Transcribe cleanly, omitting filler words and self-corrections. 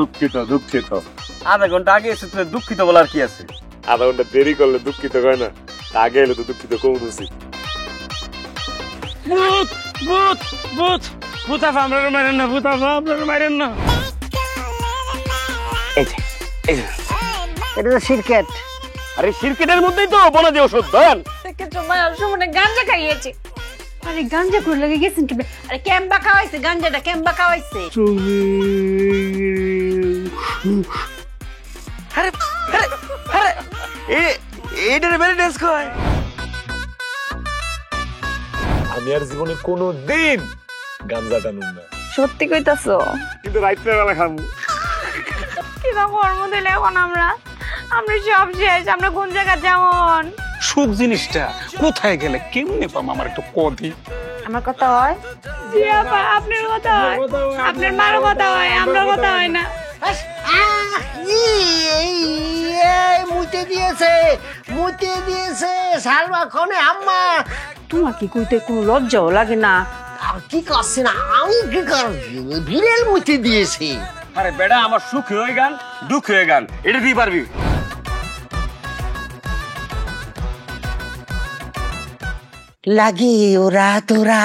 দুঃখিত দুঃখিত। আধা ঘন্টা আগে এসে তুমি দুঃখিত বলার কি আছে? আধা ঘন্টা দেরি করলে দুঃখিত হয় না, আগে এলে তো দুঃখিত কম উচিত। ভূত ভূত ভূত ভূত আফা আপনারা মারেন না, ভূত আফা আপনারা মারেন না। এটা তো সিরকেট। আরে সিরকেটের মধ্যেই তো বলে দিও ওষুধ দেন। থেকে তোমার সুমনে গাঞ্জা খাইয়েছে। আরে গাঞ্জা করে লাগে গেছেন কি? আরে ক্যাম্বা খাওয়াইছে, গাঞ্জাটা ক্যাম্বা খাওয়াইছে। আরে আরে আরে এইটারে বেরে ড্যান্স কয়। আমি আর জীবনে কোনো দিন গাঞ্জা টানুম না, সত্যি কইতাছো? কিন্তু রাইতের বেলা খাবো। কিবা কর্ম দিলে এখন আমরা সব শেষ। আমরা কোন জায়গা যেমন সুখ জিনিসটা কোথায় গেলে কেমনে পাম? আমার একটু কদি। আমার কথা হয়? জি আপা, আপনার কথা হয়, আপনার মারও কথা হয়, আমরা কথা হয় না। মুতে দিয়েছে সালমা খানে আম্মা। তোমার কি কইতে কোনো লজ্জাও লাগে না? কি করছে না, আমি কি করছি? ভিড়ের মুতে দিয়েছে। আরে বেটা, আমার সুখ হয়ে গান দুঃখ হয়ে গান, এটা দিয়ে পারবি? লাগে ওরা তোরা